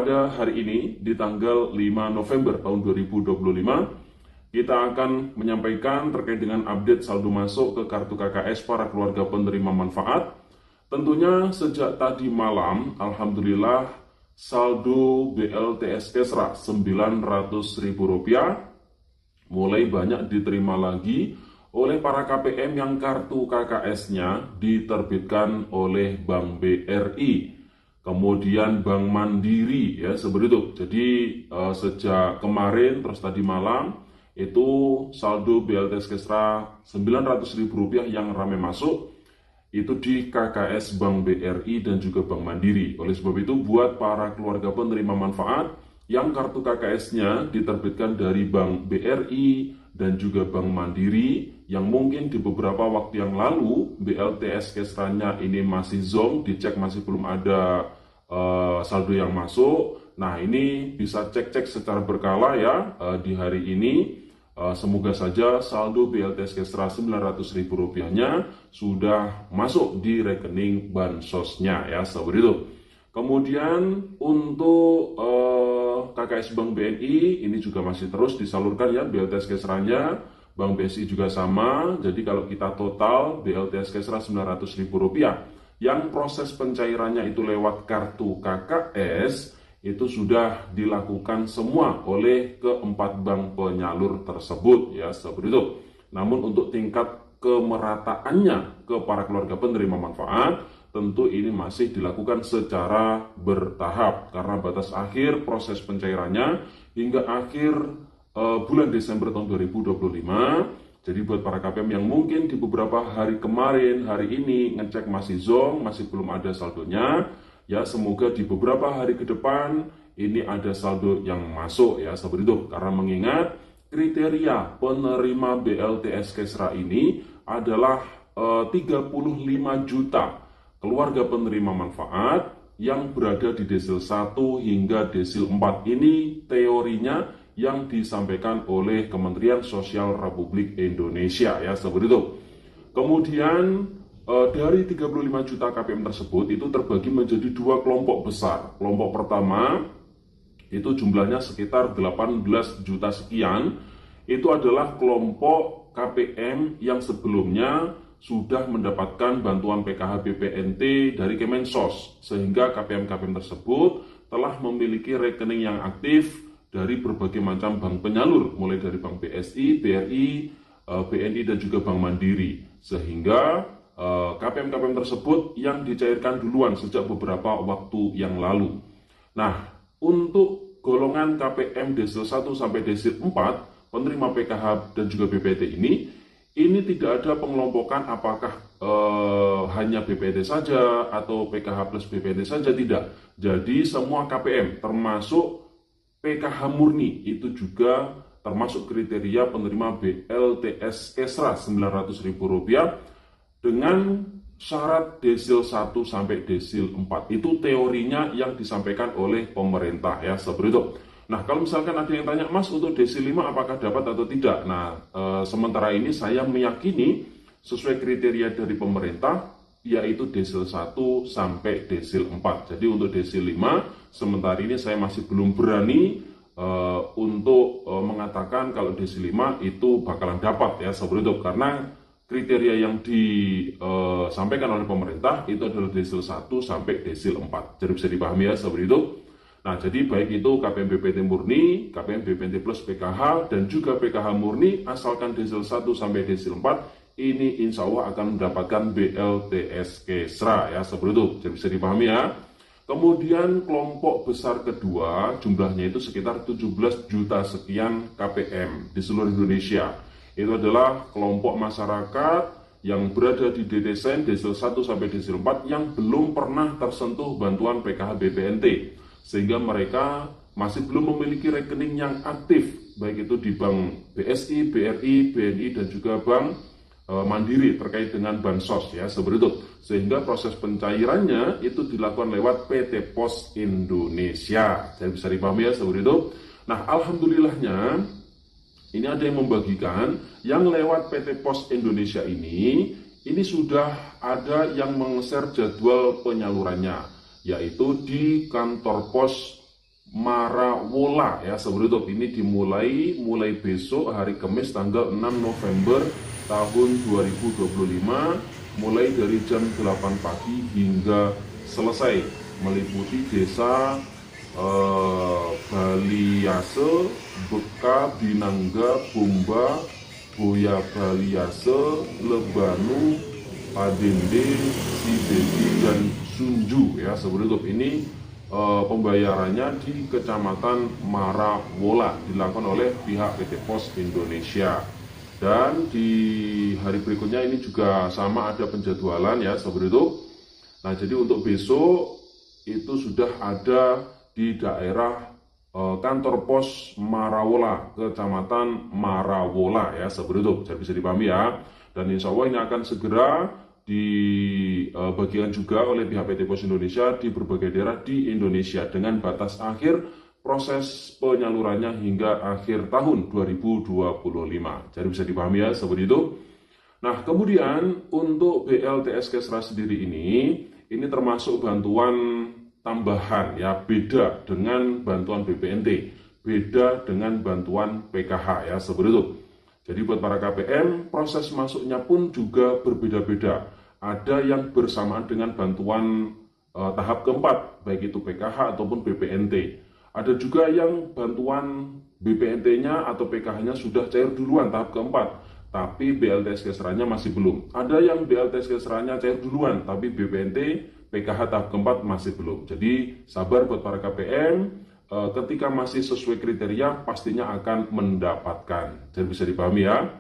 pada hari ini di tanggal 5 November tahun 2025 kita akan menyampaikan terkait dengan update saldo masuk ke kartu KKS para keluarga penerima manfaat. Tentunya sejak tadi malam, alhamdulillah saldo BLTS Kesra Rp900.000 mulai banyak diterima lagi oleh para KPM yang kartu KKS-nya diterbitkan oleh Bank BRI. Kemudian Bank Mandiri ya seperti itu. Jadi sejak kemarin terus tadi malam itu saldo BLTS Kesra Rp900.000 yang ramai masuk itu di KKS Bank BRI dan juga Bank Mandiri. Oleh sebab itu buat para keluarga penerima manfaat yang kartu KKS-nya diterbitkan dari Bank BRI dan juga Bank Mandiri yang mungkin di beberapa waktu yang lalu BLTS Kesranya ini masih zonk, dicek masih belum ada saldo yang masuk. Nah ini bisa cek-cek secara berkala ya di hari ini. Semoga saja saldo BLTS Kesra Rp900.000-nya sudah masuk di rekening bansosnya ya seperti itu. Kemudian untuk KKS Bank BNI ini juga masih terus disalurkan ya BLTS Kesranya. Bank BSI juga sama. Jadi kalau kita total BLTS Kesra Rp900.000 yang proses pencairannya itu lewat kartu KKS itu sudah dilakukan semua oleh keempat bank penyalur tersebut ya seperti itu. Namun untuk tingkat kemerataannya ke para keluarga penerima manfaat tentu ini masih dilakukan secara bertahap karena batas akhir proses pencairannya hingga akhir bulan Desember tahun 2025. Jadi buat para KPM yang mungkin di beberapa hari kemarin, hari ini ngecek masih zonk, masih belum ada saldonya, ya semoga di beberapa hari ke depan ini ada saldo yang masuk ya seperti itu. Karena mengingat kriteria penerima BLTS Kesra ini adalah 35 juta keluarga penerima manfaat yang berada di desil 1 hingga desil 4 ini teorinya yang disampaikan oleh Kementerian Sosial Republik Indonesia ya seperti itu. Kemudian dari 35 juta KPM tersebut itu terbagi menjadi dua kelompok besar. Kelompok pertama itu jumlahnya sekitar 18 juta sekian. Itu adalah kelompok KPM yang sebelumnya sudah mendapatkan bantuan PKH BPNT dari Kemensos, sehingga KPM-KPM tersebut telah memiliki rekening yang aktif dari berbagai macam bank penyalur, mulai dari Bank BSI, BRI, BNI dan juga Bank Mandiri. Sehingga KPM-KPM tersebut yang dicairkan duluan sejak beberapa waktu yang lalu. Nah, untuk golongan KPM desil 1 sampai desil 4, penerima PKH dan juga BPT ini tidak ada pengelompokan apakah hanya BPT saja atau PKH plus BPT saja, tidak. Jadi semua KPM termasuk PKH murni itu juga termasuk kriteria penerima BLTS Kesra Rp900.000 dengan syarat desil 1 sampai desil 4. Itu teorinya yang disampaikan oleh pemerintah ya seperti itu. Nah kalau misalkan ada yang tanya, Mas untuk desil 5 apakah dapat atau tidak? Nah sementara ini saya meyakini sesuai kriteria dari pemerintah yaitu desil 1 sampai desil 4. Jadi untuk desil 5 sementara ini saya masih belum berani untuk mengatakan kalau desil 5 itu bakalan dapat ya seperti itu, karena kriteria yang disampaikan oleh pemerintah itu adalah desil 1 sampai desil 4. Jadi bisa dipahami ya seperti itu. Nah jadi baik itu KPM BPT murni, KPM BPT plus PKH dan juga PKH murni asalkan desil 1 sampai desil 4 ini insya Allah akan mendapatkan BLTS Kesra ya seperti itu. Jadi bisa dipahami ya. Kemudian kelompok besar kedua jumlahnya itu sekitar 17 juta sekian KPM di seluruh Indonesia. Itu adalah kelompok masyarakat yang berada di DTSN desil 1 sampai desil 4 yang belum pernah tersentuh bantuan PKH BPNT. Sehingga mereka masih belum memiliki rekening yang aktif, baik itu di Bank BSI, BRI, BNI dan juga Bank Mandiri terkait dengan bansos ya seperti itu. Sehingga proses pencairannya itu dilakukan lewat PT Pos Indonesia. Jadi bisa dipahami ya seperti itu. Nah alhamdulillahnya ini ada yang membagikan yang lewat PT Pos Indonesia ini sudah ada yang meng-share jadwal penyalurannya, yaitu di kantor pos Marawola ya seperti itu. Ini mulai besok hari Kamis tanggal 6 November tahun 2025 mulai dari jam 8 pagi hingga selesai, meliputi desa Baliase, Beka, Binangga, Bomba, Boya Baliase, Lebanu, Padende, Sidedi, dan Sunju ya seperti itu. Ini pembayarannya di Kecamatan Marawola dilakukan oleh pihak PT Pos Indonesia. Dan di hari berikutnya ini juga sama ada penjadwalan ya seperti itu. Nah jadi untuk besok itu sudah ada di daerah kantor pos Marawola, Kecamatan Marawola ya seperti itu. Jadi bisa dipahami ya. Dan insya Allah ini akan segera dibagikan juga oleh pihak PT Pos Indonesia di berbagai daerah di Indonesia dengan batas akhir proses penyalurannya hingga akhir tahun 2025. Jadi bisa dipahami ya seperti itu. Nah kemudian untuk BLTS Kesra sendiri ini termasuk bantuan tambahan ya, beda dengan bantuan BPNT, beda dengan bantuan PKH ya seperti itu. Jadi buat para KPM, proses masuknya pun juga berbeda-beda. Ada yang bersamaan dengan bantuan tahap keempat, baik itu PKH ataupun BPNT. Ada juga yang bantuan BPNT-nya atau PKH-nya sudah cair duluan tahap keempat, tapi BLTS Kesranya masih belum. Ada yang BLTS Kesranya cair duluan, tapi BPNT, PKH tahap keempat masih belum. Jadi sabar buat para KPM. Ketika masih sesuai kriteria pastinya akan mendapatkan. Jadi bisa dipahami ya.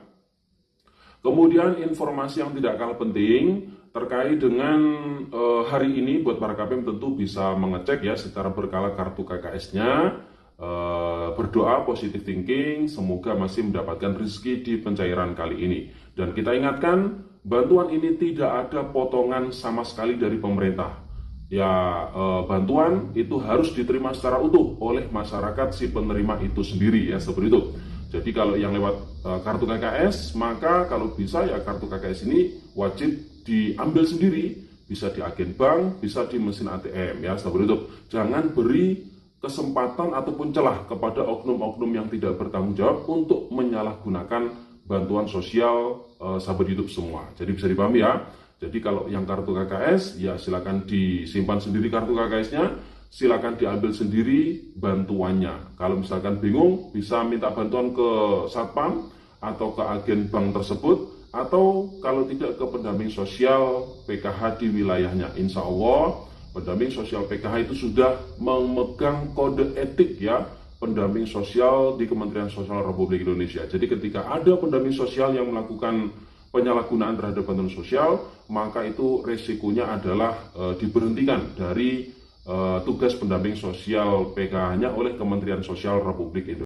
Kemudian informasi yang tidak kalah penting terkait dengan hari ini buat para KPM tentu bisa mengecek ya secara berkala kartu KKS-nya, berdoa positive thinking, semoga masih mendapatkan rezeki di pencairan kali ini. Dan kita ingatkan bantuan ini tidak ada potongan sama sekali dari pemerintah. Ya bantuan itu harus diterima secara utuh oleh masyarakat si penerima itu sendiri ya seperti itu. Jadi kalau yang lewat kartu KKS, maka kalau bisa ya kartu KKS ini wajib diambil sendiri, bisa di agen bank, bisa di mesin ATM ya seperti itu. Jangan beri kesempatan ataupun celah kepada oknum-oknum yang tidak bertanggung jawab untuk menyalahgunakan bantuan sosial sahabat hidup semua. Jadi bisa dipahami ya. Jadi kalau yang kartu KKS, ya silakan disimpan sendiri kartu KKS-nya, silakan diambil sendiri bantuannya. Kalau misalkan bingung, bisa minta bantuan ke Satpam atau ke agen bank tersebut, atau kalau tidak ke pendamping sosial PKH di wilayahnya. Insya Allah, pendamping sosial PKH itu sudah memegang kode etik ya, pendamping sosial di Kementerian Sosial Republik Indonesia. Jadi ketika ada pendamping sosial yang melakukan penyalahgunaan terhadap bantuan sosial, maka itu resikonya adalah diberhentikan dari tugas pendamping sosial PKH-nya oleh Kementerian Sosial Republik Indonesia.